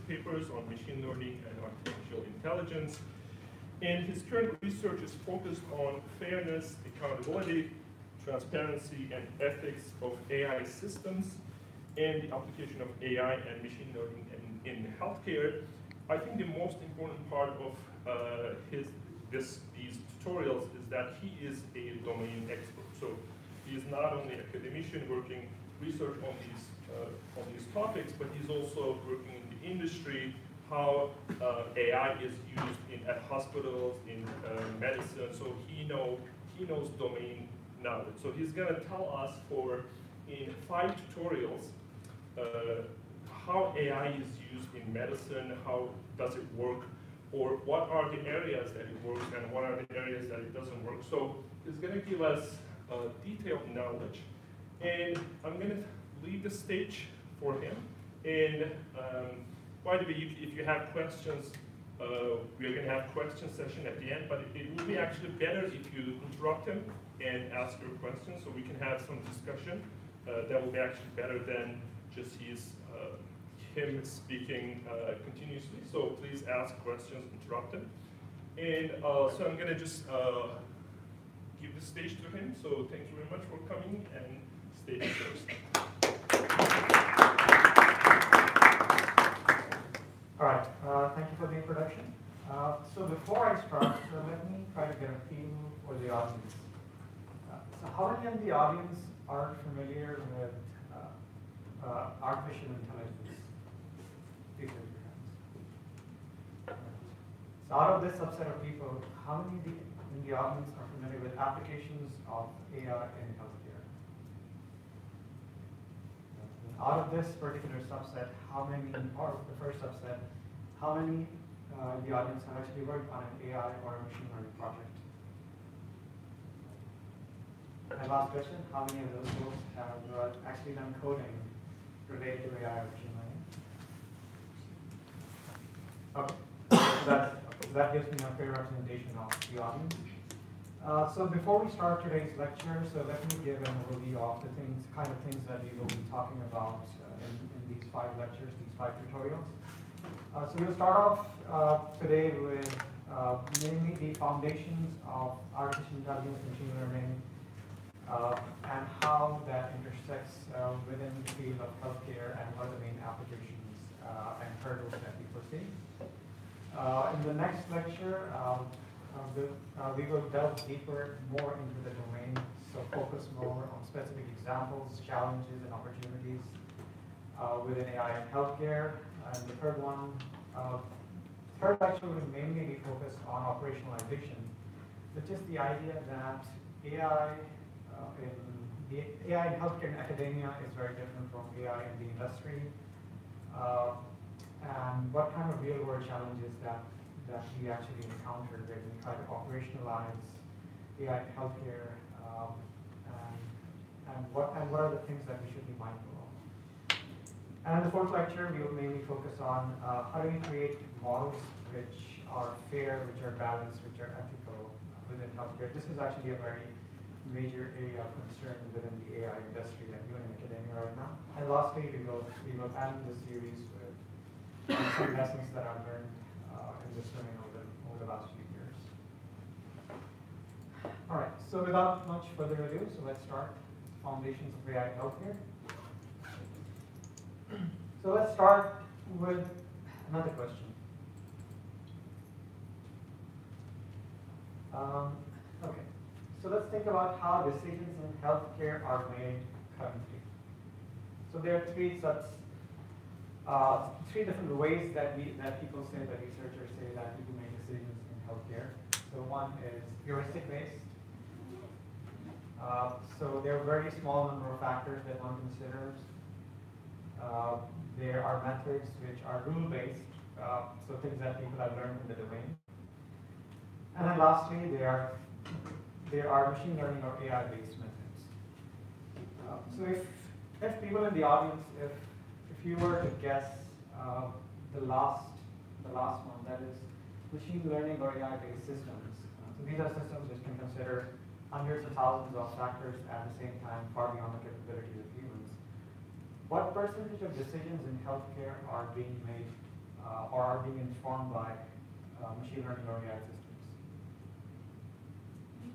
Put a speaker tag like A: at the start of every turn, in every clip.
A: papers on machine learning and artificial intelligence. And his current research is focused on fairness, accountability, transparency, and ethics of AI systems and the application of AI and machine learning in healthcare. I think the most important part of these tutorials is that he is a domain expert. So he is not only an academician working research on these topics, but he's also working in the industry, how AI is used at hospitals, in medicine. So he knows domain knowledge. So he's going to tell us in 5 tutorials how AI is used in medicine, how does it work, or what are the areas that it works and what are the areas that it doesn't work. So he's going to give us detailed knowledge. And I'm going to leave the stage for him. And by the way, if you have questions, we're going to have question session at the end, but it would be actually better if you interrupt him and ask your questions so we can have some discussion. That will be actually better than just him speaking continuously. So please ask questions, interrupt him. And so I'm going to just give the stage to him. So thank you very much for coming, and stage first.
B: All right, thank you for the introduction. So before I start, let me try to get a feel for the audience. So how many of the audience are familiar with artificial intelligence? Please raise your hands. So out of this subset of people, how many in the audience are familiar with applications of AI in healthcare? Out of this particular subset, how many, or the first subset, how many in the audience have actually worked on an AI or a machine learning project? And last question, how many of those folks have actually done coding related to AI or machine learning? Okay, so that gives me a fair representation of the audience. So before we start today's lecture, so let me give an overview of the kind of things that we will be talking about in these 5 lectures, these 5 tutorials. So we'll start off today with mainly the foundations of artificial intelligence, machine learning, and how that intersects within the field of healthcare and what are the main applications and hurdles that we foresee. In the next lecture, we will delve deeper more into the domain, so focus more on specific examples, challenges, and opportunities within AI and healthcare. And the third lecture will mainly be focused on operationalization, which is the idea that AI in healthcare and academia is very different from AI in the industry, and what kind of real-world challenges that we actually encounter when we try to operationalize AI in healthcare, and what are the things that we should be mindful of. And in the fourth lecture, we will mainly focus on how do we create models which are fair, which are balanced, which are ethical within healthcare. This is actually a very major area of concern within the AI industry and even in academia right now. And lastly, we will end the series with some lessons that I've learned in this domain over the last few years. All right, so without much further ado, so let's start foundations of AI in healthcare. So let's start with another question. Okay, so let's think about how decisions in healthcare are made currently. So there are three different ways that people say, that researchers say that people make decisions in healthcare. So one is heuristic-based. So there are very small number of factors that one considers. There are methods which are rule-based, so things that people have learned in the domain. And then lastly, there are machine learning or AI-based methods. So if people in the audience, if you were to guess the last one, that is machine learning or AI-based systems. So these are systems which can consider hundreds of thousands of factors at the same time, far beyond the capabilities of humans. What percentage of decisions in healthcare are being made or are being informed by machine learning or AI systems?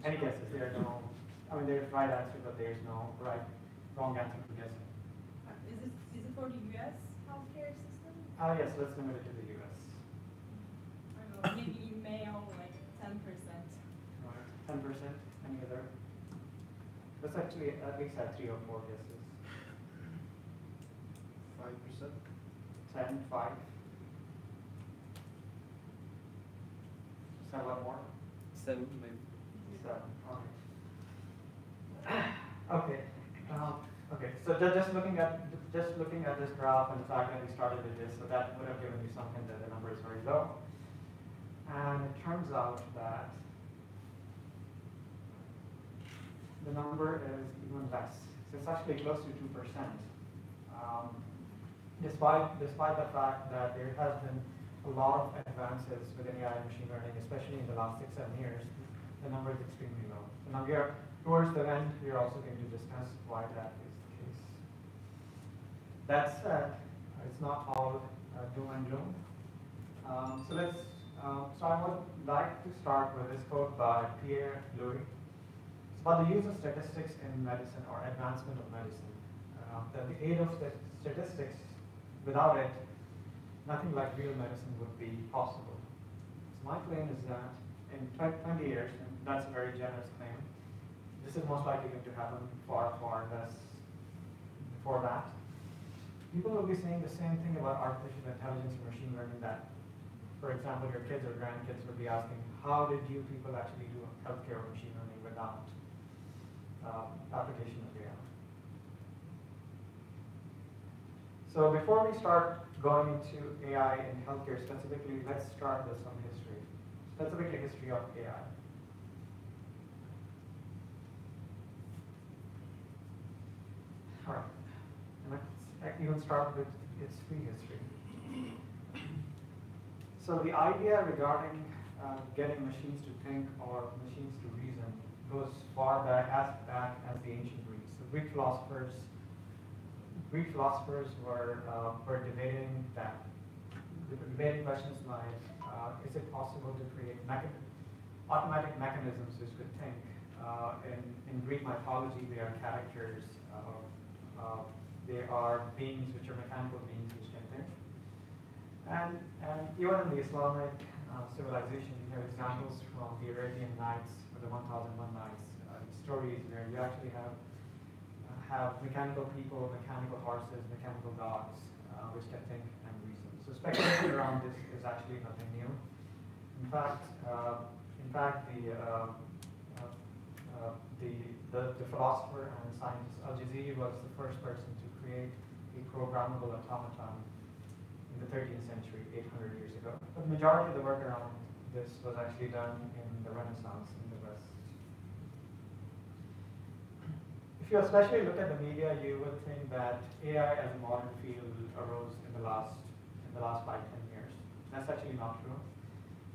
B: Any guesses? There are no, I mean, there's right answer, but there's no wrong answer for guessing.
C: Is it for the US healthcare system?
B: Yes, let's limit it to the US.
C: I don't know, maybe Mayo, like 10%.
B: Right, 10%, any other? Let's actually at least have 3 or 4 guesses.
D: 5%?
B: 10, 5. Is that a lot more?
E: 7 maybe.
B: 7, okay. Okay. Okay, so just looking at this graph and the fact that we started with this, so that would have given you something that the number is very low. And it turns out that the number is even less. So it's actually close to 2%. Despite the fact that there has been a lot of advances within AI and machine learning, especially in the last 6-7 years, the number is extremely low. So now we are towards the end. We are also going to discuss why that is the case. That said, it's not all doom and gloom. So I would like to start with this quote by Pierre Lurie. It's about the use of statistics in medicine or advancement of medicine. That the aid of statistics, without it, nothing like real medicine would be possible. So my claim is that in 20 years, and that's a very generous claim, this is most likely going to happen far, far less before that. People will be saying the same thing about artificial intelligence and machine learning, that, for example, your kids or grandkids will be asking, how did you people actually do healthcare or machine learning without application of AI? So before we start going into AI in healthcare specifically, let's start with some history, specifically history of AI. All right, and let's even start with its prehistory. So the idea regarding getting machines to think or machines to reason goes far back as the ancient Greeks. So Greek philosophers were debating questions like, is it possible to create automatic mechanisms which could think? In Greek mythology, they are characters. They are beings which are mechanical beings which can think. And even in the Islamic civilization, you have examples from the Arabian Nights or the 1001 Nights stories where you actually have mechanical people, mechanical horses, mechanical dogs, which can think and reason. So speculation around this is actually nothing new. In fact, the philosopher and scientist Al-Jazari was the first person to create a programmable automaton in the 13th century, 800 years ago. But the majority of the work around this was actually done in the Renaissance in the West. If you especially look at the media, you would think that AI as a modern field arose in the last 5-10 years. That's actually not true.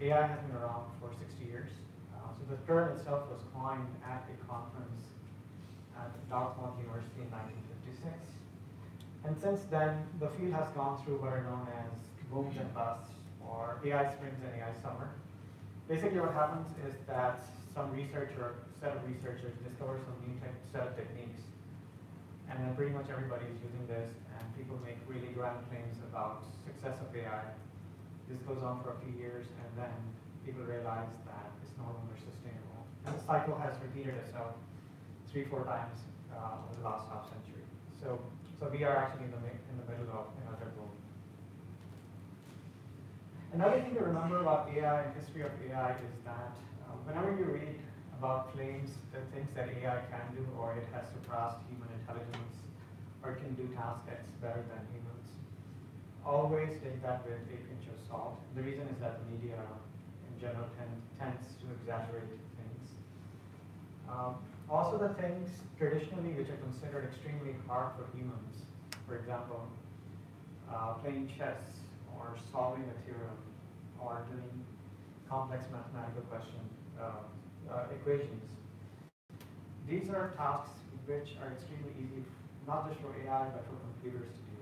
B: AI has been around for 60 years. So the term itself was coined at a conference at Dartmouth University in 1956. And since then, the field has gone through what are known as booms and busts, or AI springs and AI summer. Basically what happens is that some researcher, set of researchers discover some new set of techniques, and then pretty much everybody is using this, and people make really grand claims about success of AI. This goes on for a few years, and then people realize that it's no longer sustainable. And the cycle has repeated itself 3-4 times over the last half century. So we are actually in the middle of another boom. Another thing to remember about AI and history of AI is that whenever you read about claims that things that AI can do, or it has surpassed human intelligence, or it can do task X better than humans, always take that with a pinch of salt. The reason is that the media in general tends to exaggerate things. Also the things traditionally which are considered extremely hard for humans, for example, playing chess or solving a theorem or doing complex mathematical equations. These are tasks which are extremely easy, not just for AI, but for computers to do.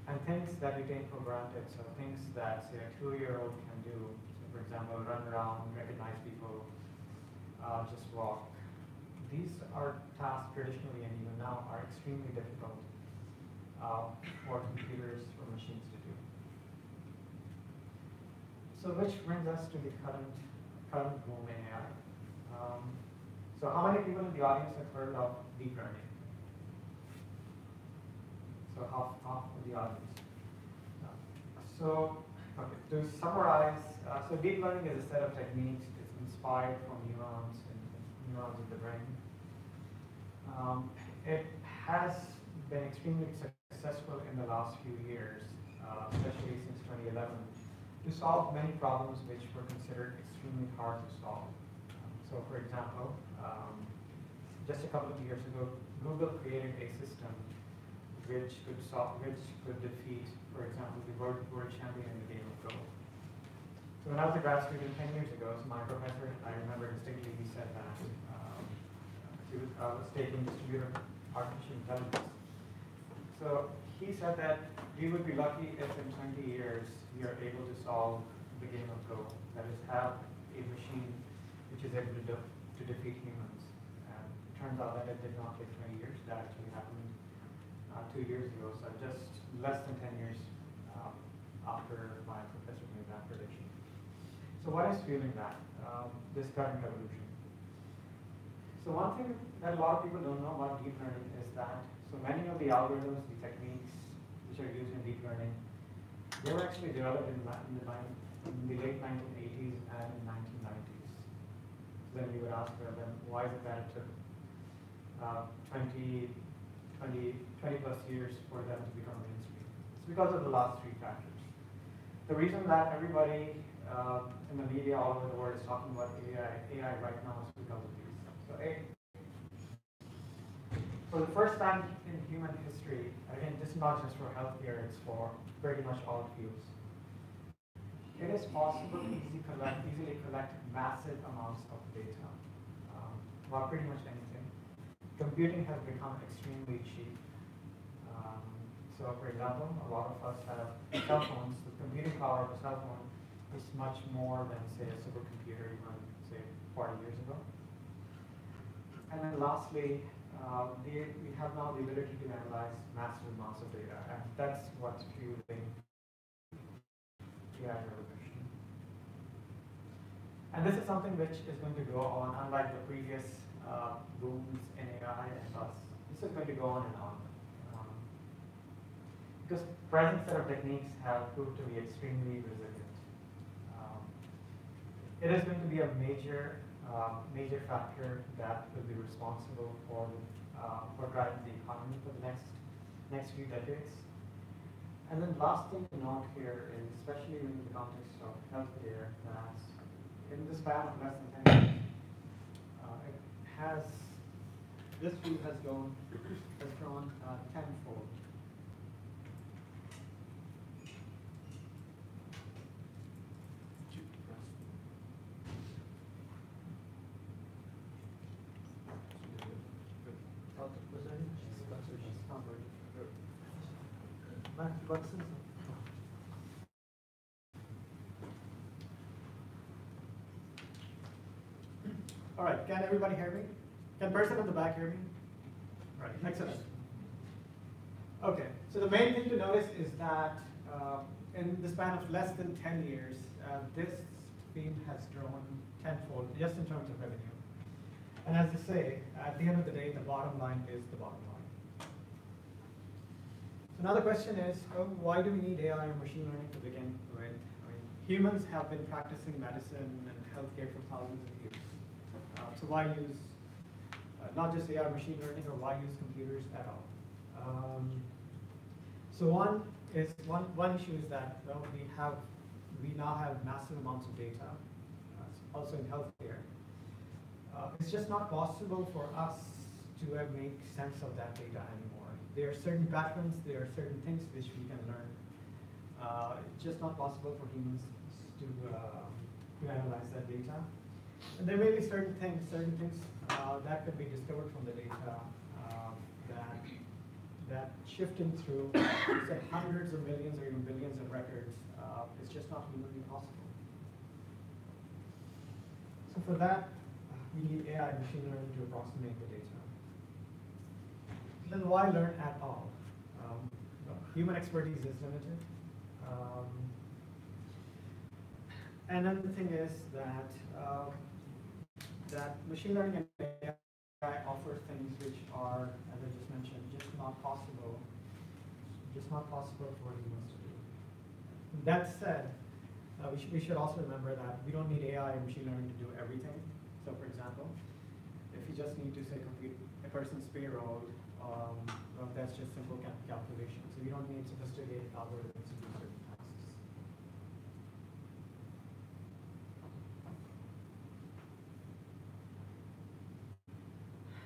B: And things that we take for granted, so things that, say, a 2-year-old can do, so for example, run around, recognize people, just walk. These are tasks traditionally and even now are extremely difficult for computers or machines to do. So which brings us to the current boom in AI. So how many people in the audience have heard of deep learning? So half of the audience. So, okay, to summarize, so deep learning is a set of techniques. It's inspired from neurons in the brain. It has been extremely successful in the last few years, especially since 2011, to solve many problems which were considered extremely hard to solve. So, for example, just a couple of years ago, Google created a system which could defeat, for example, the world champion in the game of Go. So when I was a grad student 10 years ago, so my professor, I remember distinctly, he said that he was taking distributed artificial intelligence. So he said that we would be lucky if in 20 years we are able to solve the game of Go, that is, have a machine which is able to defeat humans. And it turns out that it did not take 20 years. That actually happened 2 years ago, so just less than 10 years after my professor made that prediction. So what is fueling that, this current revolution? So one thing that a lot of people don't know about deep learning is that so many of the algorithms, the techniques which are used in deep learning, they were actually developed in the late 1980s and 1990s. So then you would ask, well, then why is it that it took 20 plus years for them to become mainstream? It's because of the last 3 factors. The reason that everybody in the media all over the world is talking about AI right now is because of these. So for the first time in human history, again, this is not just for healthcare, it's for pretty much all fields. It is possible to easily collect massive amounts of data about pretty much anything. Computing has become extremely cheap. So for example, a lot of us have cell phones. The computing power of a cell phone is much more than, say, a supercomputer even, say, 40 years ago. And then lastly, we have now the ability to analyze massive amounts of data, and that's what's fueling the AI revolution. And this is something which is going to go on, unlike the previous booms in AI and bust. This is going to go on and on. Because present set of techniques have proved to be extremely resilient. It is going to be a major factor that will be responsible for driving the economy for the next few decades. And then last thing to note here is, especially in the context of healthcare, that in the span of less than 10 years, this field has grown tenfold.
D: All right, can everybody hear me? Can the person at the back hear me? All right, excellent. Okay, so the main thing to notice is that in the span of less than 10 years, this field has grown tenfold just in terms of revenue. And as they say, at the end of the day, the bottom line is the bottom line. So now the question is, why do we need AI or machine learning to begin with? I mean, humans have been practicing medicine and healthcare for thousands of years. So why use not just AI machine learning, or why use computers at all? So one issue is that, well, we now have massive amounts of data, also in healthcare. It's just not possible for us to make sense of that data anymore. There are certain patterns, there are certain things which we can learn. It's just not possible for humans to analyze that data. And there may be certain things that could be discovered from the data that shifting through say hundreds of millions or even billions of records is just not humanly possible. So for that, we need AI and machine learning to approximate the data. Then why learn at all? Human expertise is limited. And then the thing is that that machine learning and AI offer things which are, as I just mentioned, just not possible for humans to do. That said, we should also remember that we don't need AI and machine learning to do everything. So for example, if you just need to say compute a person's payroll, well, that's just simple calculation. So you don't need sophisticated algorithms to do certain tasks.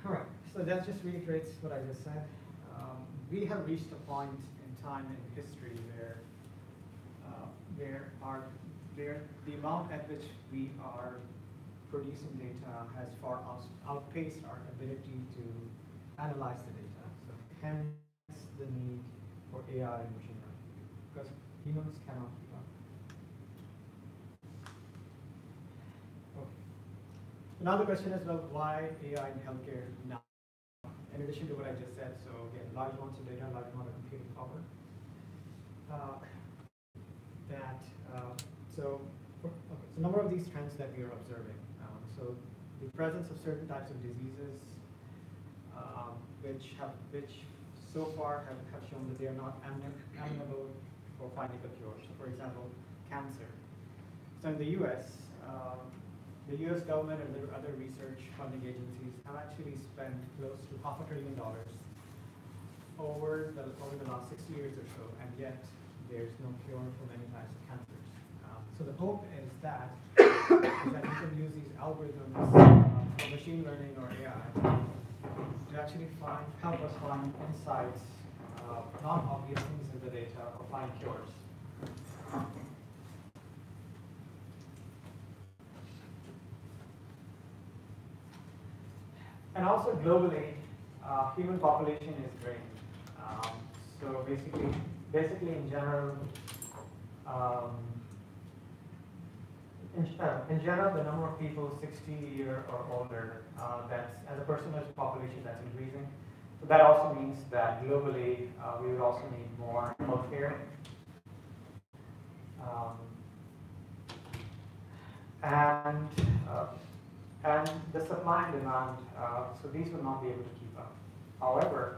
D: All right, so that just reiterates what I just said. We have reached a point in time in history where the amount at which we are producing data has far outpaced our ability to analyze the data. So hence the need for AI and machine learning, because humans cannot keep up. Okay. Now the question is, well, why AI in healthcare now? In addition to what I just said, so again, large amounts of data, large amount of computing power. So a number of these trends that we are observing. So the presence of certain types of diseases, which so far have shown that they are not amenable for finding a cure. So for example, cancer. So in the US government and their other research funding agencies have actually spent close to $500 billion over the last 6 years or so, and yet there's no cure for many types of cancers. So the hope is that we can use these algorithms for machine learning or AI to actually help us find insights, not obvious things in the data, or find cures. And also globally, human population is growing. So basically in general, in general, the number of people 60 years or older, as a percentage of population, that's increasing. So that also means that globally, we would also need more healthcare. And the supply and demand, so these will not be able to keep up. However,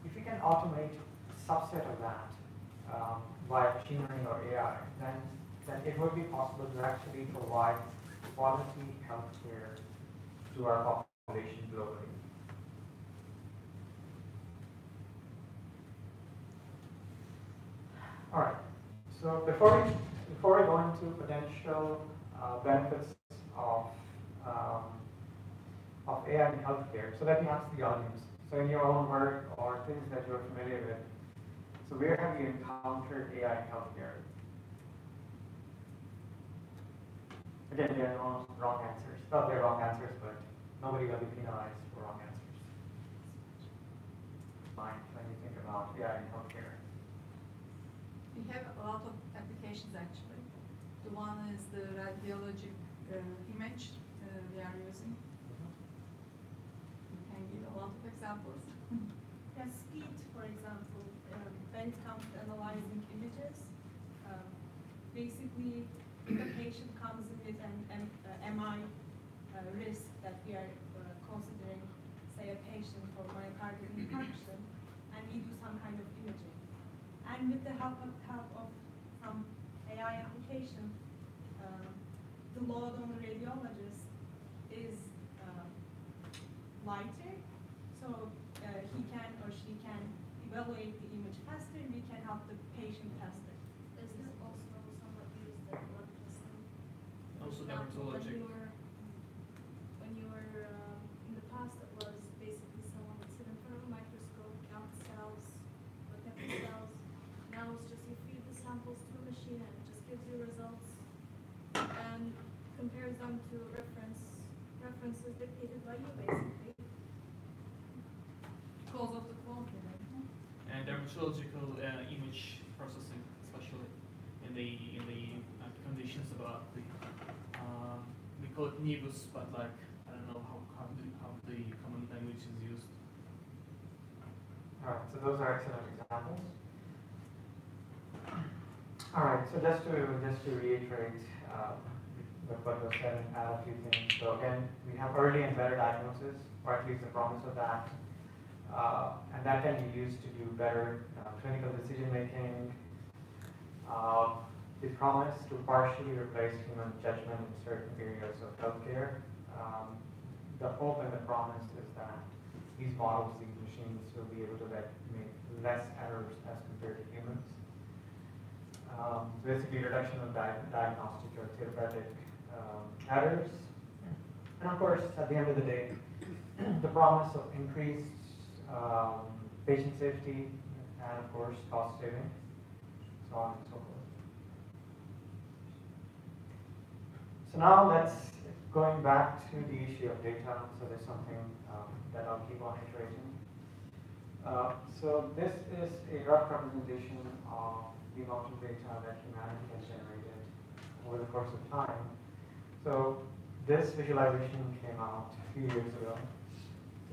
D: if we can automate a subset of that via machine learning or AI, then it would be possible to actually provide quality healthcare to our population globally. All right. So before we go into potential benefits of AI in healthcare, so let me ask the audience. So in your own work or things that you're familiar with, so where have you encountered AI in healthcare? Again, there are no wrong answers. Well, there are wrong answers, but nobody will be penalized for wrong answers. Mind when you think about AI in healthcare.
C: We have a lot of applications actually. The one is the radiologic image we are using. We can give a lot of examples.
E: Yeah, speed, for example, when it comes to analyzing images, basically the patient comes in with an MI risk that we are considering, say, a patient for myocardial infarction, and we do some kind of imaging. And with the help of some AI application, the load on the radiologist is lighter, so he can or she can evaluate the image faster, we can help the patient faster.
F: Is this also somewhat used in blood testing?
G: Also
F: dermatologic.
G: dermatologic.
F: When you were in the past, it was basically someone would sit in front of a microscope, count cells, look at the cells. Now it's just you feed the samples to a machine and it just gives you results and compares them to references dictated by you, basically.
C: Because of the quality, right?
G: metrological image processing, especially in the conditions about the we call it Nibus, but like I don't know how the common language is used.
B: All right, so those are excellent examples. All right, so just to reiterate what was said and add a few things. So again, we have early and better diagnosis, or at least the promise of that, and that can be used to do better clinical decision making. The promise to partially replace human judgment in certain areas of healthcare. The hope and the promise is that these models, these machines, will be able to make less errors as compared to humans. Basically, reduction of diagnostic or therapeutic errors. And of course, at the end of the day, the promise of increased patient safety and of course cost saving, so on and so forth. So now let's going back to the issue of data. So there's something that I'll keep on iterating. So this is a rough representation of the amount of data that humanity has generated over the course of time. So this visualization came out a few years ago.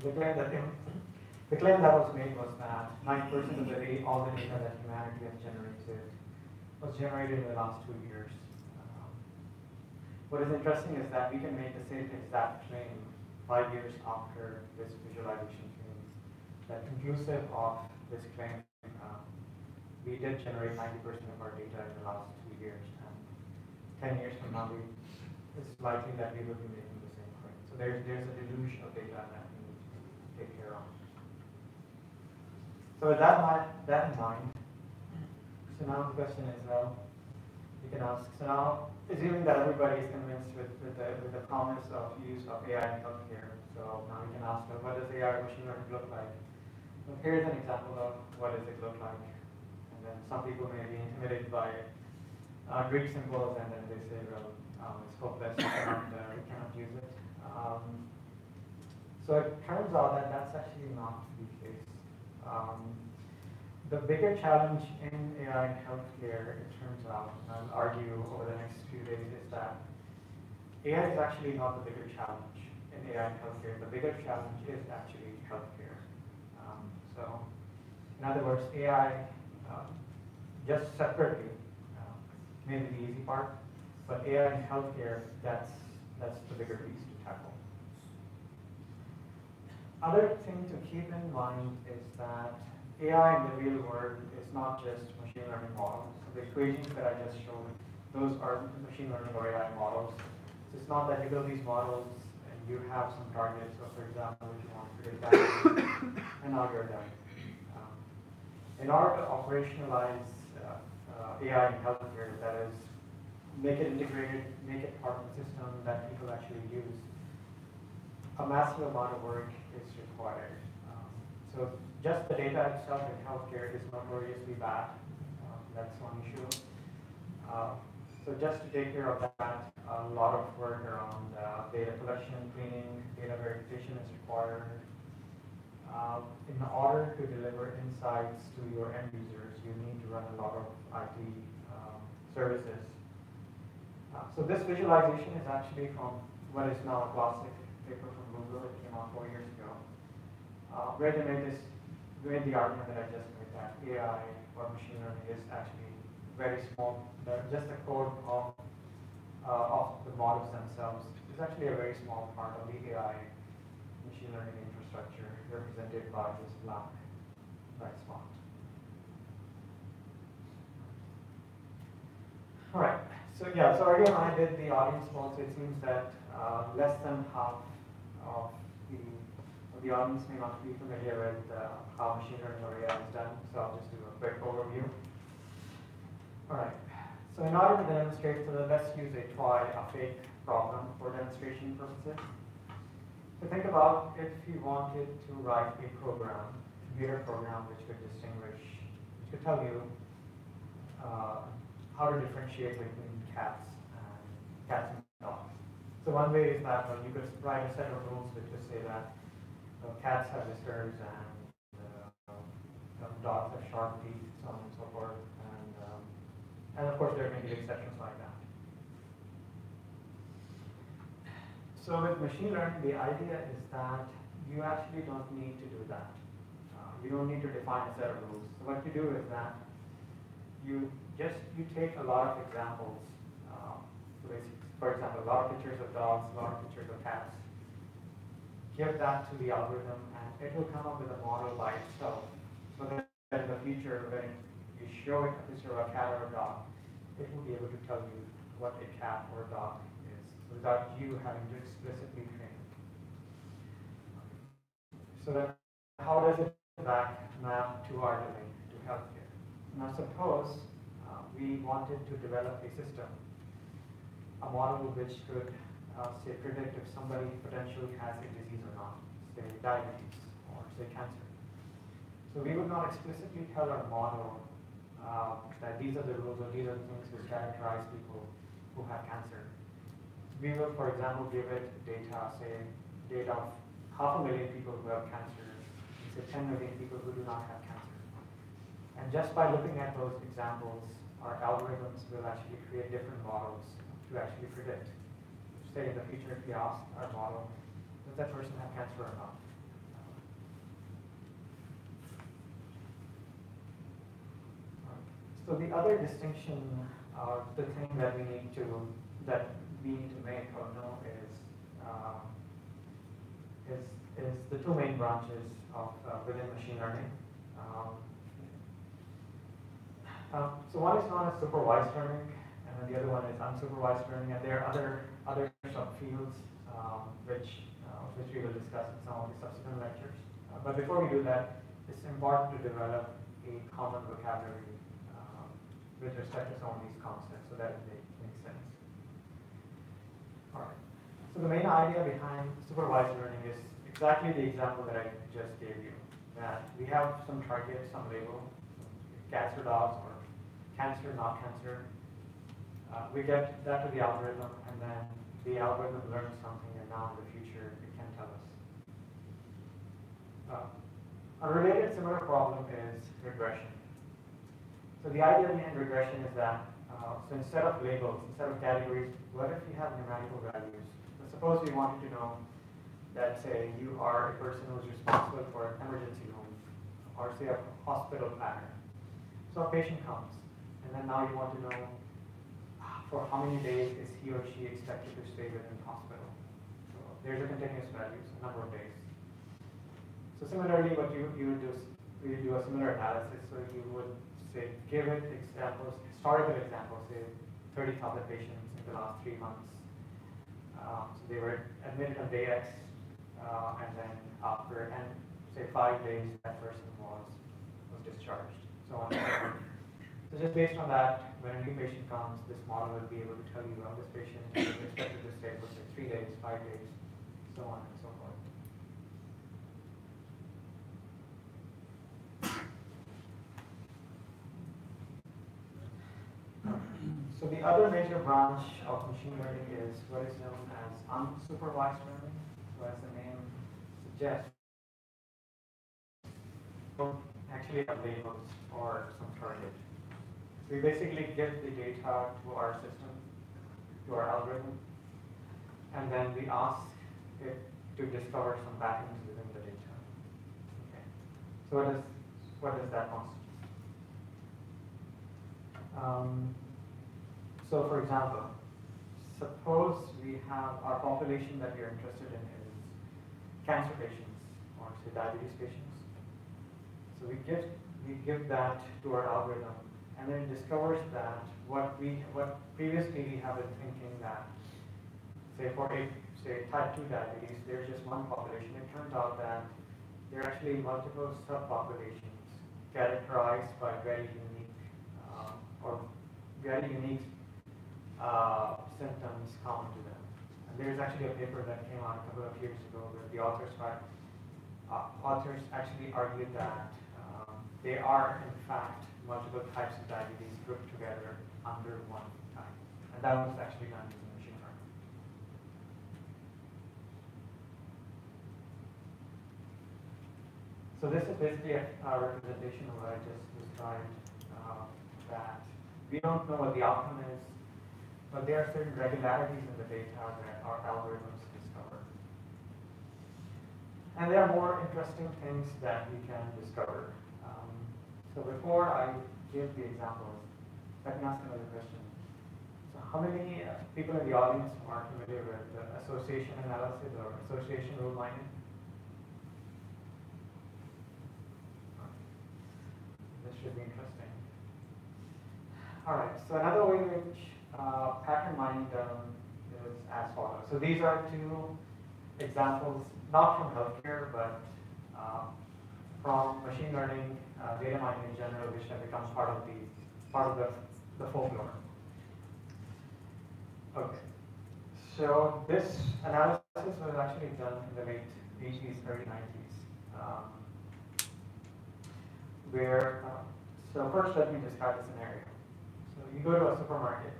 B: The claim that was made was that 9% of all the data that humanity has generated was generated in the last 2 years. What is interesting is that we can make the same exact claim 5 years after this visualization came. That inclusive of this claim, we did generate 90% of our data in the last 2 years, and 10 years from now, it's likely that we will be making the same claim. So there's a deluge of data that we need to take care of. So with that in mind, so now the question is, well, you can ask, so now, assuming that everybody is convinced with the promise of use of AI in healthcare, so now we can ask, well, what does AI or machine learning look like? Well, here's an example of what does it look like. And then some people may be intimidated by Greek symbols, and then they say, well, it's hopeless, we cannot use it. So it turns out that that's actually not the case. The bigger challenge in AI in healthcare, it turns out, and I'll argue over the next few days, is that AI is actually not the bigger challenge in AI in healthcare. The bigger challenge is actually healthcare. So, in other words, AI just separately may be the easy part, but AI in healthcare, that's the bigger piece to tackle. Other thing to keep in mind is that AI in the real world is not just machine learning models. So the equations that I just showed, those are machine learning or AI models. So it's not that you build these models and you have some targets. So for example, if you want to predict that, and now you're done. In order to operationalize AI in healthcare, that is, make it integrated, make it part of the system that people actually use, a massive amount of work is required. So just the data itself in healthcare is notoriously bad. That's one issue. So just to take care of that, a lot of work around data collection, cleaning, data verification is required. In order to deliver insights to your end users, you need to run a lot of IT services. So this visualization is actually from what is now a classic paper from Google. It came out 4 years ago, where they made the argument that I just made, that AI or machine learning is actually very small. Just the code of the models themselves is actually a very small part of the AI machine learning infrastructure, represented by this black spot. All right. So yeah. So again, I did the audience poll. So it seems that less than half of the audience may not be familiar with how machine learning or AI is done. So I'll just do a quick overview. All right. So in order to demonstrate, so let's use a fake problem for demonstration purposes. So think about if you wanted to write a program, computer program, which could tell you how to differentiate between cats and dogs. So one way is that you could write a set of rules which just say that cats have whiskers and some dogs have sharp teeth, so on and so forth, and of course there can be exceptions like that. So with machine learning, the idea is that you actually don't need to do that. You don't need to define a set of rules. So what you do is that you take a lot of examples. For example, a lot of pictures of dogs, a lot of pictures of cats. Give that to the algorithm, and it will come up with a model by itself. So that in the future, when you show it a picture of a cat or a dog, it will be able to tell you what a cat or a dog is, without you having to explicitly train it. So then, how does it back map to our domain, to healthcare? Now suppose we wanted to develop a system, a model which could say predict if somebody potentially has a disease or not, say diabetes or say cancer. So we would not explicitly tell our model that these are the rules or these are the things which characterize people who have cancer. We will, for example, give it data, say data of 500,000 people who have cancer, and say 10 million people who do not have cancer. And just by looking at those examples, our algorithms will actually create different models to actually predict. Say in the future, if we ask our model, does that person have cancer or not? So the other distinction, the thing that we need to make or know is the two main branches of within machine learning. So one is known as supervised learning, and then the other one is unsupervised learning, and there are other subfields which we will discuss in some of the subsequent lectures. But before we do that, it's important to develop a common vocabulary with respect to some of these concepts so that it makes sense. All right. So the main idea behind supervised learning is exactly the example that I just gave you. That we have some target, some label, cats or dogs, or cancer, not cancer. We get that to the algorithm, and then the algorithm learns something, and now in the future it can tell us. A related similar problem is regression. So the idea behind regression is that so instead of labels, instead of categories, what if we have numerical values? So suppose we wanted to know that, say, you are a person who is responsible for an emergency room, or say a hospital planner. So a patient comes, and then now you want to know for how many days is he or she expected to stay within the hospital. So there's a continuous value, a number of days. So similarly, what you would do is we do a similar analysis. So you would say, give it examples, historical examples, say 30,000 patients in the last 3 months. So they were admitted on day X, and then after, and say 5 days, that person was discharged. So on and so forth. So just based on that, when a new patient comes, this model will be able to tell you, well, this patient is expected to stay for say 3 days, 5 days, so on and so forth. So the other major branch of machine learning is what is known as unsupervised learning. So as the name suggests, we don't actually have labels or some target. We basically give the data to our system, to our algorithm, and then we ask it to discover some patterns within the data. Okay. So what does that constitute? So for example, suppose we have our population that we are interested in is cancer patients or say diabetes patients. So we give that to our algorithm, and then it discovers that what previously we have been thinking that say for type 2 diabetes there's just one population. It turns out that there are actually multiple subpopulations characterized by very unique symptoms common to them. And there's actually a paper that came out a couple of years ago where the authors actually argued that they are in fact multiple types of diabetes grouped together under one type. And that was actually done using machine learning. So So this is basically a representation of what I just described, that we don't know what the outcome is, but there are certain regularities in the data that our algorithms discover. And there are more interesting things that we can discover. So before I give the examples, let me ask another question. So how many people in the audience are familiar with association analysis or association rule mining? This should be interesting. All right, so another way in which pattern mining done is as follows. So these are two examples, not from healthcare, but from machine learning, data mining in general, which have become part of the folklore. Okay, so this analysis was actually done in the late 80s, early 90s, so first let me describe the scenario. So you go to a supermarket,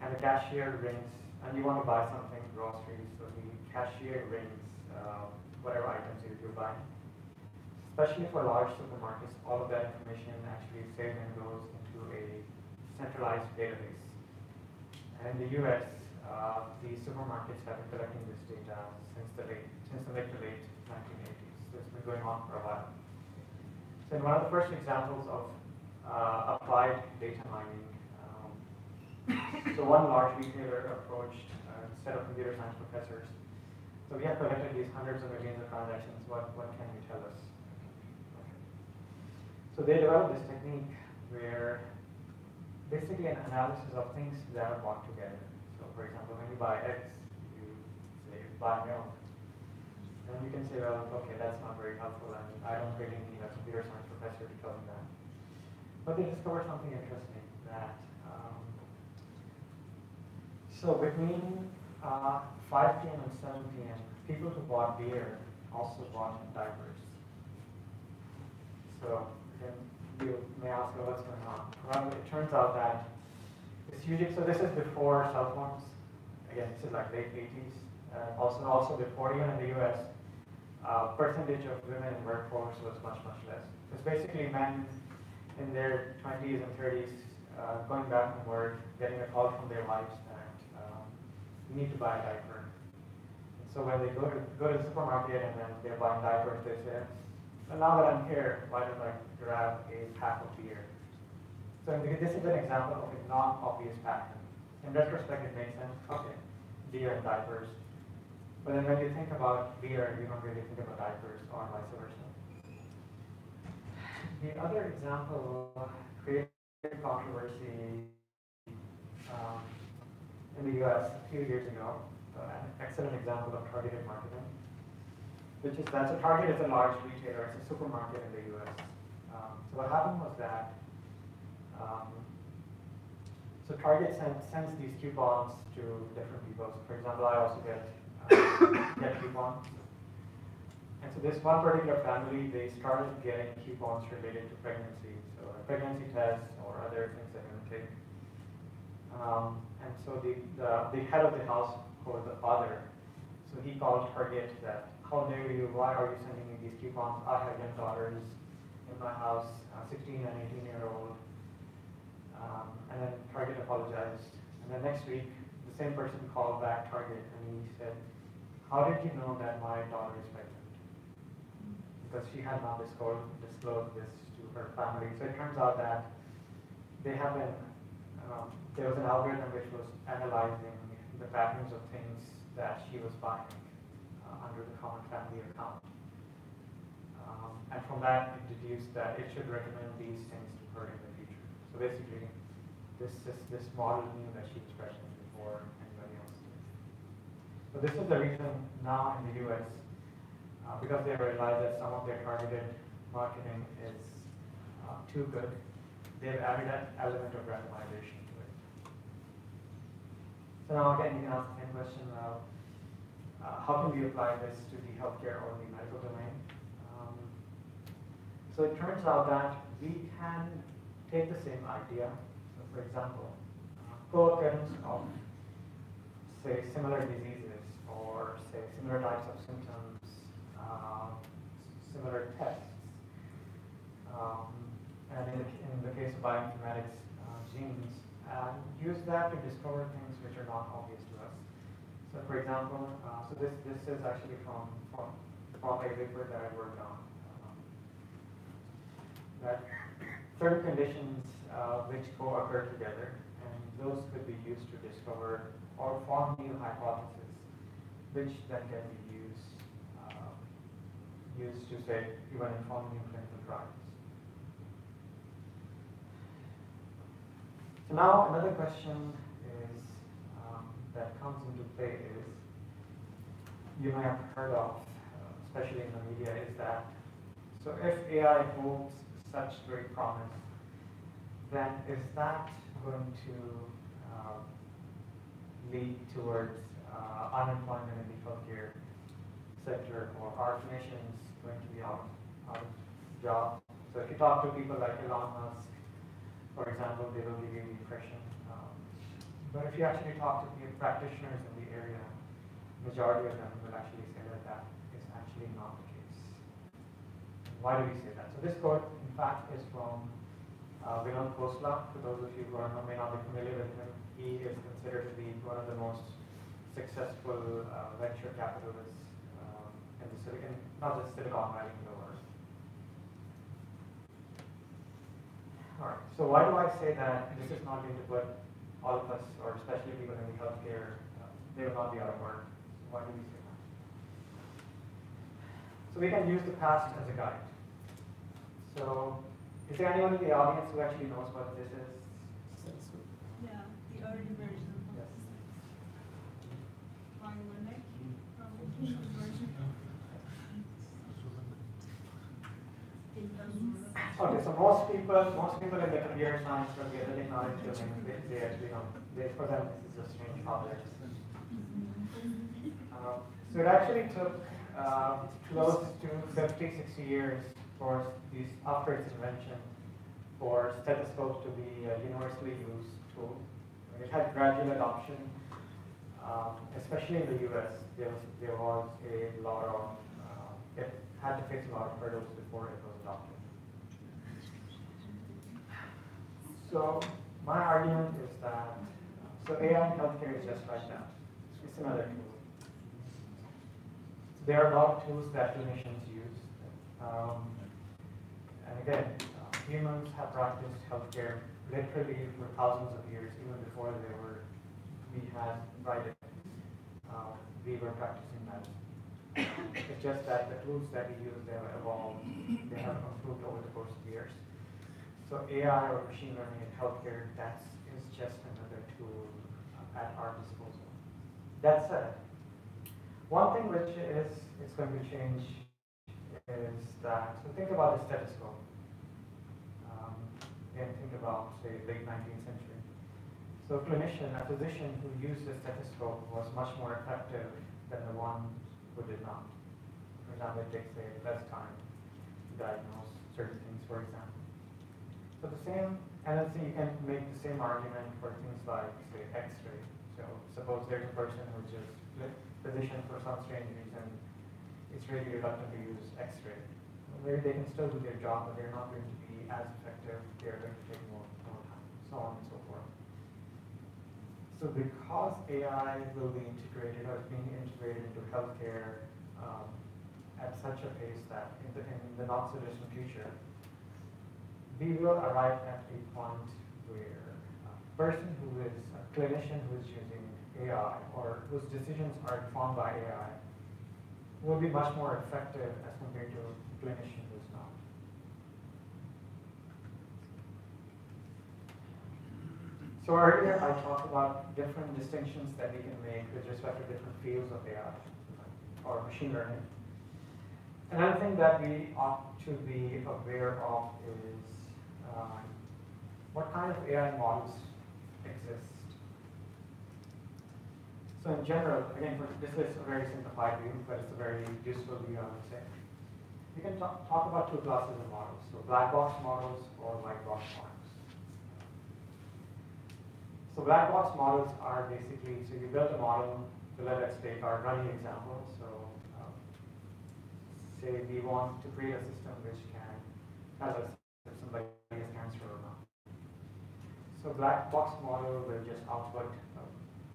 B: and the cashier rings, and you want to buy something, groceries, so the cashier rings whatever items you're buying. Especially for large supermarkets, all of that information actually saves and goes into a centralized database. And in the US, the supermarkets have been collecting this data since the mid to late 1980s. So it's been going on for a while. So in one of the first examples of applied data mining, so one large retailer approached a set of computer science professors. So we have collected these hundreds of millions of transactions. What can you tell us? Okay. So they developed this technique where basically an analysis of things that are bought together. So for example, when you buy eggs, you say buy milk. Then you can say, well, okay, that's not very helpful, and I don't really need a computer science professor to tell me that. But they discovered something interesting that so between 5 p.m. and 7 p.m., people who bought beer also bought diapers. So then you may ask, well, what's going on? Well, it turns out that it's usually, so this is before cell phones. Again, this is like late 80s. Also before, even in the US, percentage of women in workforce was much, much less. It's basically men in their 20s and 30s going back from work, getting a call from their wives that you need to buy a diaper. And so when they go to the supermarket and then they're buying diapers, they say, well, now that I'm here, why don't I grab a pack of beer? So this is an example of a non-obvious pattern. In retrospect, it makes sense. Okay, beer and diapers. But then when you think about beer, you don't really think about diapers or vice versa. The other example created controversy in the US a few years ago. An excellent example of targeted marketing, which is that so Target is a large retailer, it's a supermarket in the US. So what happened was that so Target sends these coupons to different people. So for example, I also get coupons. And so this one particular family, they started getting coupons related to pregnancy, so a pregnancy test or other things that you're going to take. And so the head of the household, the father, so he called Target that, how dare you, why are you sending me these coupons? I have young daughters in my house, 16 and 18-year-old. And then Target apologized. And then next week, the same person called back Target and he said, how did you know that my daughter is pregnant? Because she had not disclosed this to her family. So it turns out that they have been, there was an algorithm which was analyzing the patterns of things that she was buying under the common family account. And from that, it deduced that it should recommend these things to her in the future. So basically, this model knew that she was pregnant before anybody else did. So this is the reason now in the US, because they realized that some of their targeted marketing is too good, they've added an element of randomization to it. So now again, you can ask the same question now, how can we apply this to the healthcare or the medical domain? So it turns out that we can take the same idea. So for example, co-occurrence of, say, similar diseases or, say, similar types of symptoms, similar tests, and in the case of bioinformatics, genes, and use that to discover things which are not obvious to us. So for example, so this is actually from a paper that I worked on. That certain conditions which co-occur together, and those could be used to discover or form new hypotheses, which then can be used to say even inform new clinical trials. So now another question is that comes into play is, you may have heard of, especially in the media, is that so if AI holds such great promise, then is that going to lead towards unemployment in the healthcare sector, or are clinicians going to be out of job? So if you talk to people like Elon Musk, for example, they will give you the impression. But if you actually talk to the practitioners in the area, majority of them will actually say that that is actually not the case. Why do we say that? So this quote, in fact, is from Vinod Khosla. For those of you who may not be familiar with him, he is considered to be one of the most successful venture capitalists in the not just Silicon Valley, in the world. All right. So why do I say that this is not going to put all of us, or especially people in the healthcare, they will not be out of work? Why do we say that? So we can use the past as a guide. So is there anyone in the audience who actually knows what this is?
E: Yeah, the early version of
B: Yes.
E: Learning from the version.
B: Okay, so most people in the computer science or the other technology domain, they actually know. For them, this is a strange object. So it actually took close to 50, 60 years for after its invention, for stethoscopes to be a universally used tool. It had gradual adoption, especially in the US. There was a lot of, it had to face a lot of hurdles before it was adopted. So my argument is that, so AI in healthcare is just like that. It's another tool. There are a lot of tools that clinicians use. And again, humans have practiced healthcare literally for thousands of years, even before we had writing. We were practicing medicine. It's just that the tools that we use, they have evolved, they have improved over the course of years. So AI or machine learning in healthcare, that is just another tool at our disposal. That said, one thing which is going to change is that, so think about the stethoscope. And think about, say, late 19th century. So a clinician, a physician who used a stethoscope was much more effective than the one who did not. For example, it takes, say, less time to diagnose certain things, for example. So the same, and let's say you can make the same argument for things like, say, X-ray. So suppose there's a person who's just a physician for some strange reason, is really reluctant to use X-ray. Maybe they can still do their job, but they're not going to be as effective. They're going to take more time, so on and so forth. So because AI will be integrated or is being integrated into healthcare at such a pace that in the not so distant future, we will arrive at a point where a person who is a clinician who is using AI or whose decisions are informed by AI will be much more effective as compared to a clinician who is not. So earlier I talked about different distinctions that we can make with respect to different fields of AI or machine learning. Another thing that we ought to be aware of is what kind of AI models exist. So in general, again, this is a very simplified view, but it's a very useful view, I would say. You can talk about two classes of models, so black box models or white box models. So black box models are basically, so you build a model, so let's take our running example. So say we want to create a system which can tell us if somebody has cancer or not. So black box model will just output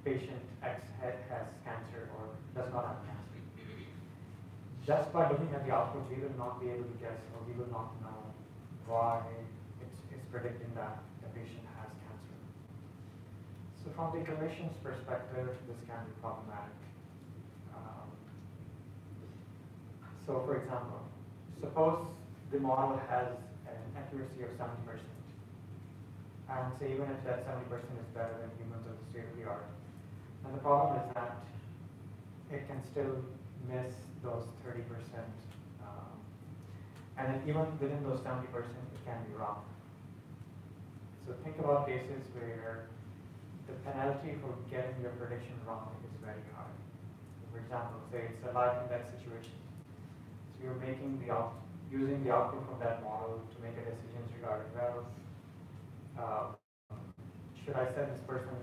B: patient X has cancer or does not have cancer. Just by looking at the output, we will not be able to guess, or we will not know why it's predicting that the patient has cancer. So from the clinician's perspective, this can be problematic. So for example, suppose the model has an accuracy of 70%. And say even if that 70% is better than humans or the state of the art. And the problem is that it can still miss those 30%. And then even within those 70%, it can be wrong. So think about cases where the penalty for getting your prediction wrong is very high. For example, say it's a life and death situation. So you're making using the output from that model to make a decision regarding, well, should I send this person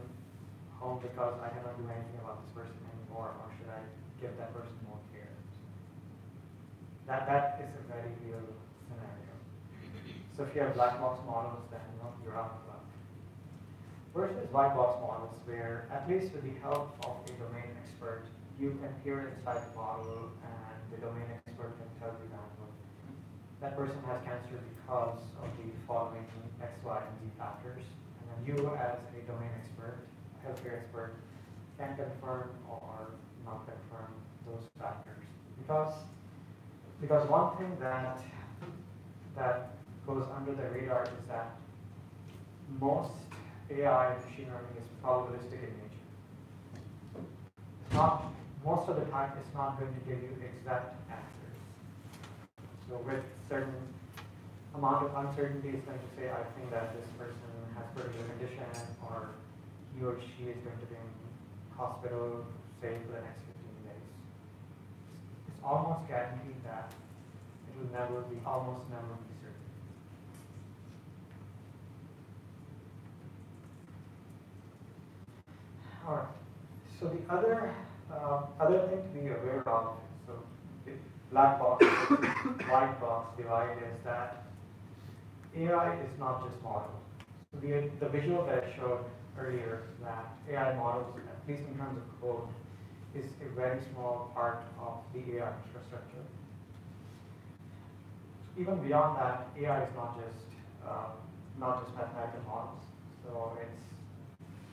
B: home because I cannot do anything about this person anymore, or should I give that person more care? That is a very real scenario. So if you have black box models, then you're out of luck. Versus white box models, where at least with the help of a domain expert, you can peer inside the model and the domain expert can tell you that person has cancer because of the following X, Y, and Z factors. And then you as a domain expert, healthcare expert, can confirm or not confirm those factors. Because one thing that goes under the radar is that most AI machine learning is probabilistic in nature. Most of the time, it's not going to give you exact answers. So with certain amount of uncertainty, it's going to say, I think that this person has a particular condition, or he or she is going to be in hospital, say, for the next 15 days. It's almost guaranteed that it will almost never be certain. All right. So the other thing to be aware of, so the black box versus white box divide is that AI is not just models. So the visual that I showed earlier, that AI models, at least in terms of code, is a very small part of the AI infrastructure. Even beyond that, AI is not just mathematical models. So it's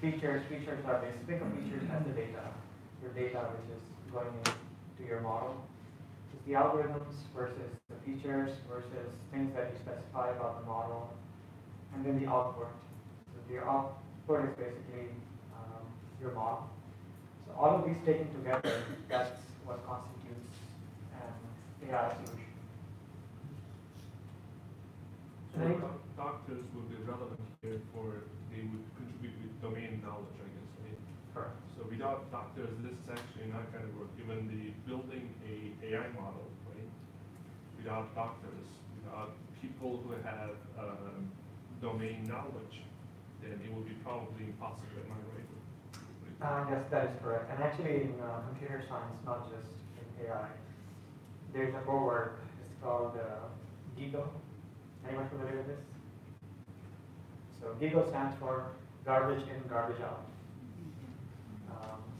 B: features are based. Think of features as the data. Your data which is going into your model. It's the algorithms versus the features versus things that you specify about the model, and then the output. So the output is basically your model. So all of these taken together, that's what constitutes an AI solution.
A: So doctors would be relevant here for, they would contribute with domain knowledge, I guess, right?
B: Correct.
A: So without doctors, this is actually not going to work. Even the building a AI model, right? Without doctors, without people who have domain knowledge, then it will be probably impossible. Am I right?
B: Yes, that is correct. And actually in computer science, not just in AI, there's a proverb, it's called GIGO. Anyone familiar with this? So GIGO stands for garbage in, garbage out.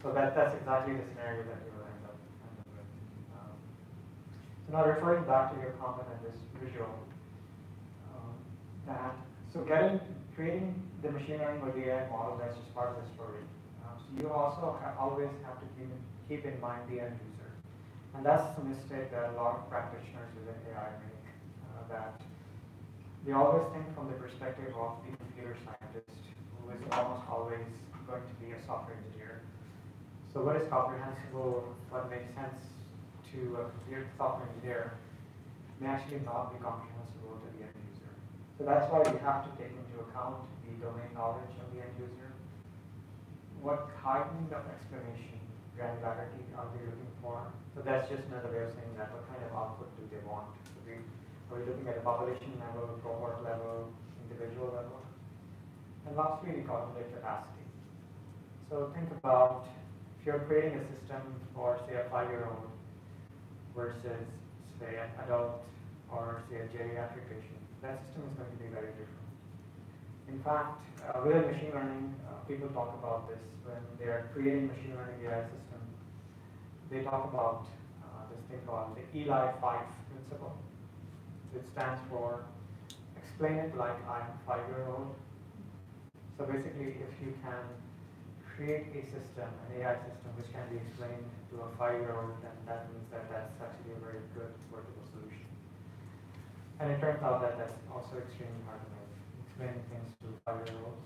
B: So that's exactly the scenario that you will end up with. So now referring back to your comment and this visual, creating the machine learning or the AI model, that's just part of the story. So you also always have to keep in mind the end user. And that's the mistake that a lot of practitioners within AI make, that they always think from the perspective of the computer scientist, who is almost always going to be a software engineer. So what is comprehensible, what makes sense to a software engineer may actually not be comprehensible to the end user. So that's why we have to take into account the domain knowledge of the end user. What kind of explanation, granularity are they looking for? So that's just another way of saying that what kind of output do they want? So are we looking at a population level, cohort level, individual level? And lastly, the cognitive capacity. So think about if you're creating a system for, say, a 5-year-old versus, say, an adult or, say, a geriatric patient. that system is going to be very different. In fact, within machine learning, people talk about this when they are creating machine learning AI system. They talk about this thing called the Eli 5 principle. It stands for explain it like I'm a 5-year-old. So basically, if you can create a system, an AI system, which can be explained to a 5-year-old, then that means that that's actually a very good workable solution. And it turns out that that's also extremely hard to make, explaining things to 5-year-olds.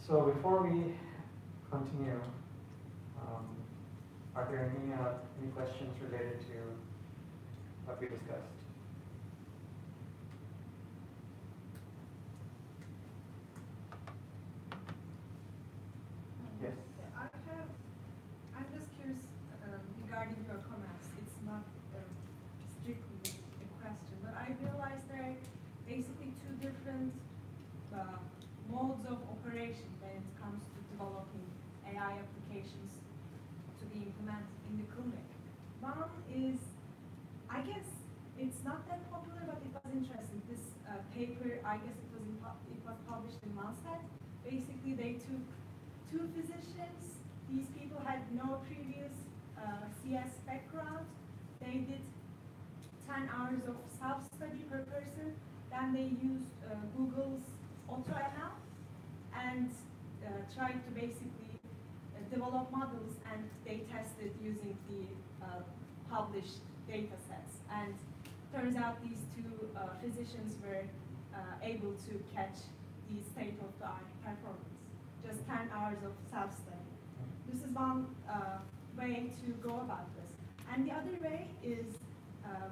B: So before we continue, are there any questions related to what we discussed? Yes.
E: I'm just curious regarding your comments. It's not strictly a question, but I realized there are basically two different modes of operation when it comes to developing AI applications to be implemented in the clinic. One is, I guess, it's not that popular, but it was interesting. This paper, I guess it was published in Lancet. Basically, they took 2 physicians. These people had no previous CS background. They did 10 hours of self-study per person. Then they used Google's AutoML and tried to basically develop models, and they tested using the published data sets. And turns out these 2 physicians were able to catch the state-of-the-art performance. Just 10 hours of self-study. This is one way to go about this. And the other way is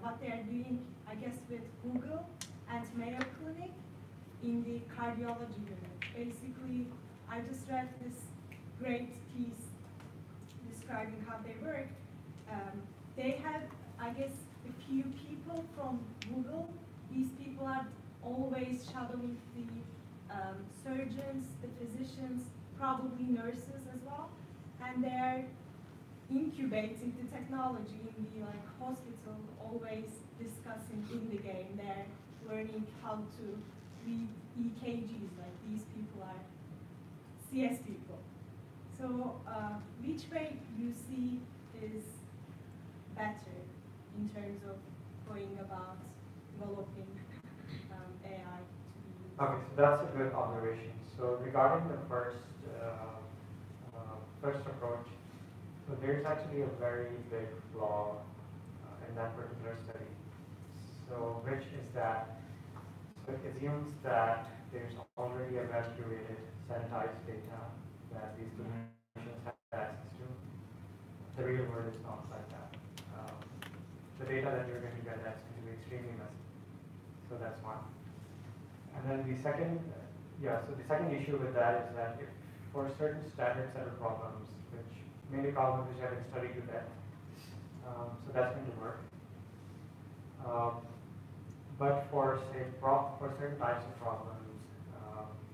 E: what they are doing, I guess, with Google and Mayo Clinic in the cardiology unit. Basically, I just read this great piece describing how they work. They have, I guess, a few people from Google. These people are always shadowing the surgeons, the physicians, probably nurses as well, and they're incubating the technology in the hospital, always discussing in the game. They're learning how to read EKGs, like these people are CS people. So which way you see is better in terms of going about developing AI to be
B: Okay, so that's a good observation. So regarding the first approach, so there's actually a very big flaw in that particular study. So which is that, so it assumes that there's already a well-curated, sanitized data that these clinicians have access to. The real world is not like that. The data that you're going to get is going to be extremely messy. So that's one. And then the second, so the second issue with that is that if for certain standard set of problems, which mainly problems which have been studied to death, so that's going to work. But for say for certain types of problems,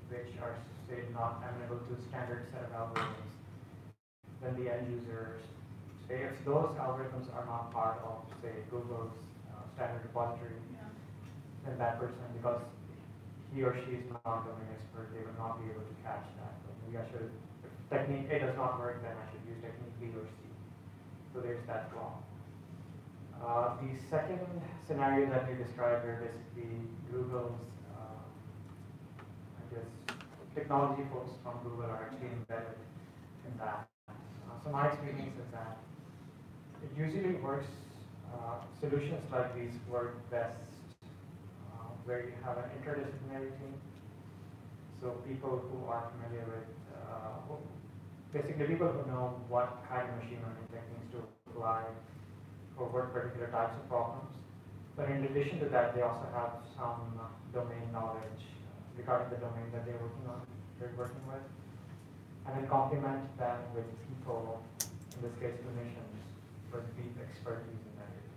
B: which are say not amenable to standard set of algorithms, then the end users, say if those algorithms are not part of say Google's standard repository, then that person, because he or she is not a domain expert, they will not be able to catch that. But maybe I should, if technique A does not work, then I should use technique B or C. So there's that flaw. The second scenario that you described here, basically Google's, I guess, technology folks from Google are actually embedded in that. So my experience is that it usually works, solutions like these work best where you have an interdisciplinary team. So people who are familiar with, basically people who know what kind of machine learning techniques to apply for what particular types of problems. But in addition to that, they also have some domain knowledge regarding the domain that they're working with. And then complement that with people, in this case clinicians, with deep expertise in that area.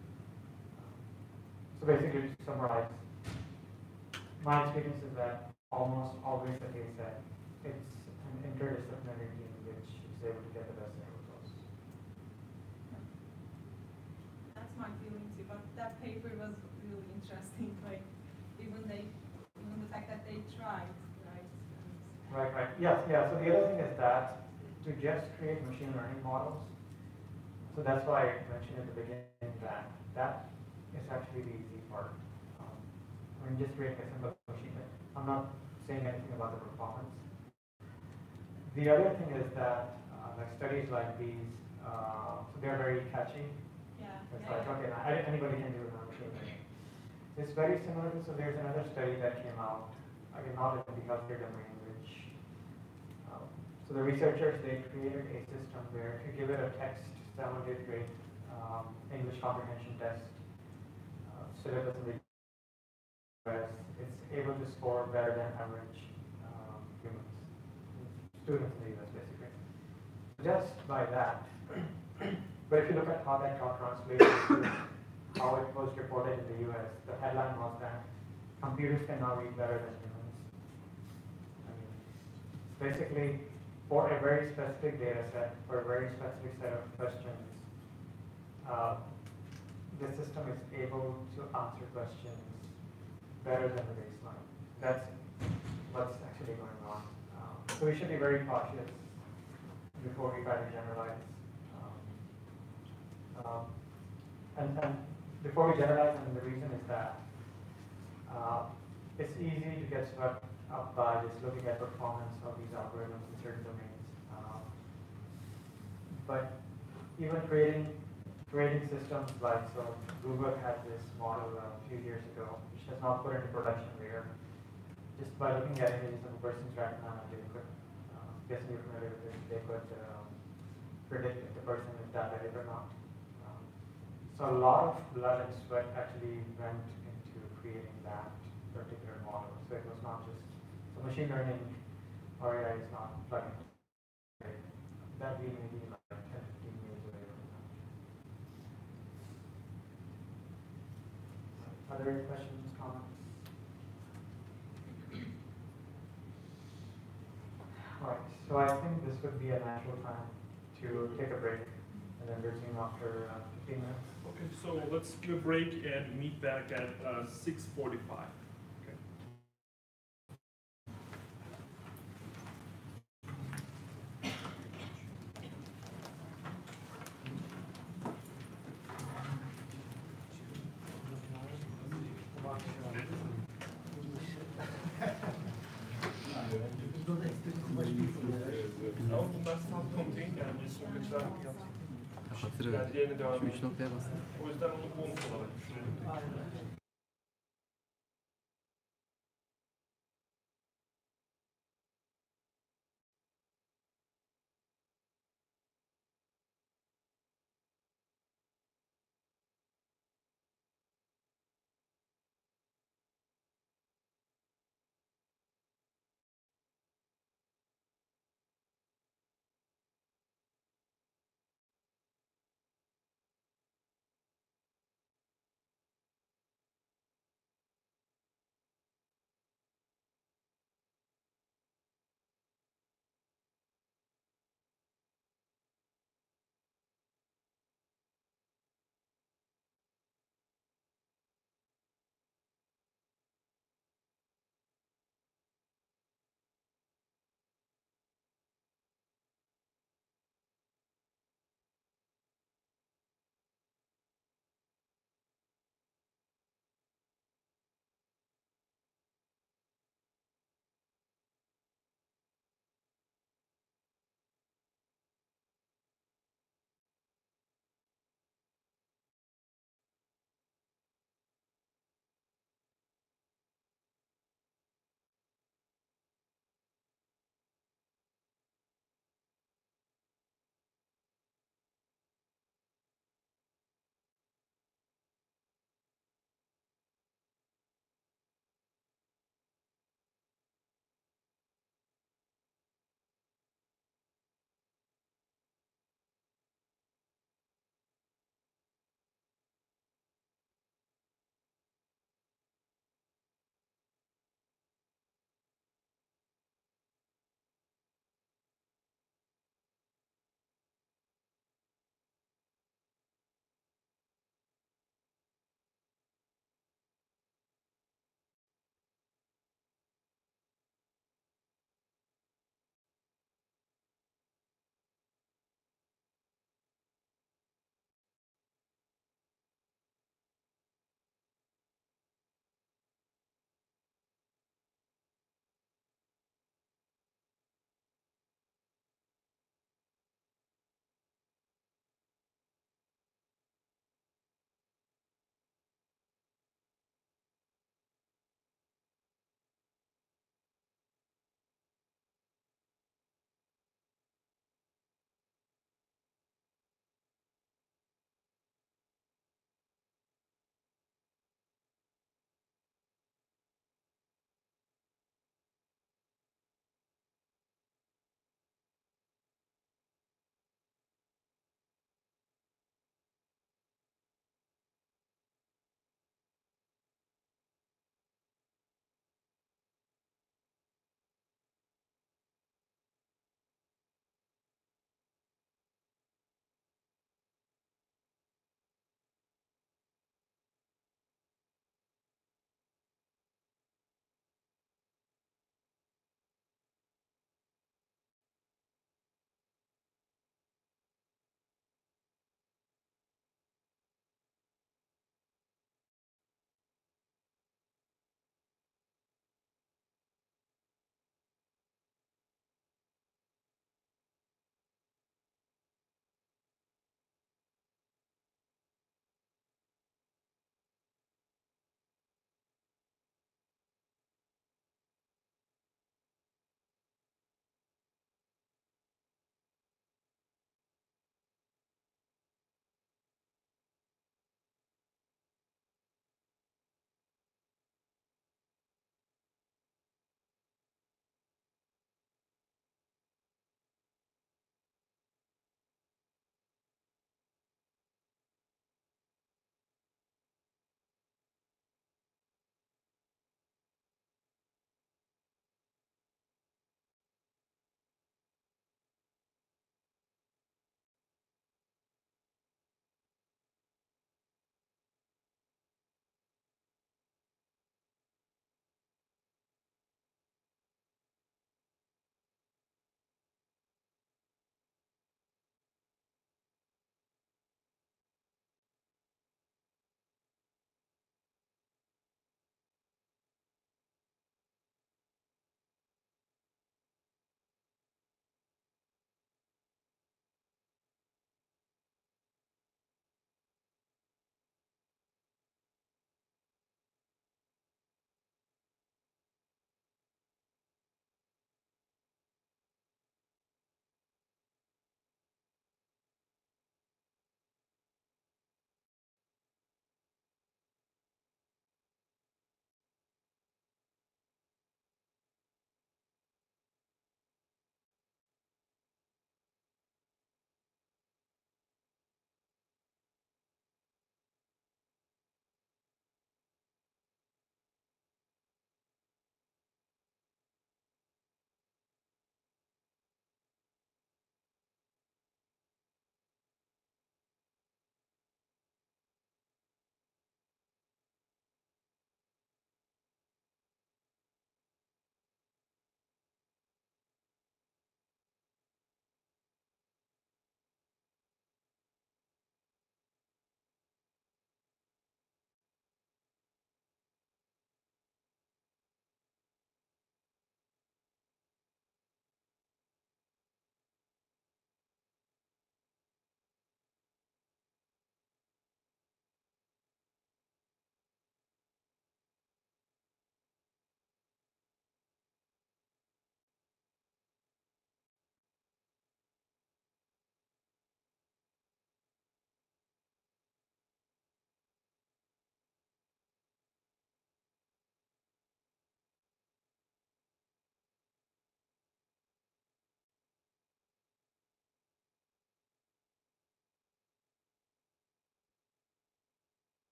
B: So basically, to summarize, my experience is that almost always the case that it's an interdisciplinary team which is able to get the best results.
E: that paper was really interesting. Like even the fact that they tried, right?
B: Right. Yes. So the other thing is that to just create machine learning models. So that's why I mentioned at the beginning that that is actually the easy part. When you just create a simple machine learning, I'm not saying anything about the performance. The other thing is that like studies like these, so they're very catchy.
E: Yeah.
B: It's like, okay, anybody can do machine learning. It's very similar to, so there's another study that came out, again, not in the healthcare domain, which, so the researchers, they created a system where if you give it a text 7th, 8th grade English comprehension test, syllabus in the US, it's able to score better than average humans, students in the US basically. Just by that, but if you look at how that got translated to how it was reported in the US, the headline was that computers can now read better than humans. I mean, basically, for a very specific data set, for a very specific set of questions, the system is able to answer questions better than the baseline. That's what's actually going on. So we should be very cautious before we try to generalize. And before we generalize, and the reason is that it's easy to get swept up by just looking at performance of these algorithms in certain domains. But even creating systems like, so Google had this model a few years ago, which has not put into production where just by looking at images of a person's retina, they could, guessing you're familiar with this, they could predict if the person is diabetic or not. So a lot of blood and sweat actually went into creating that particular model. So it was not just, so machine learning or AI is not plug and play. That we may be like 10, 15 years away from now. Are there any questions, comments? All right, so I think this would be a natural time to take a break and then resume after 15 minutes.
A: Okay, so let's give a break and meet back at 6:45. Okay. Ama bunlar salt konteyn yani sonuçlar
H: Kapatırım.
A: yani diğerine devam
H: Şu
A: ediyor.
H: 3 noktaya bastım.
A: O yüzden onu bonus olarak düşünelim.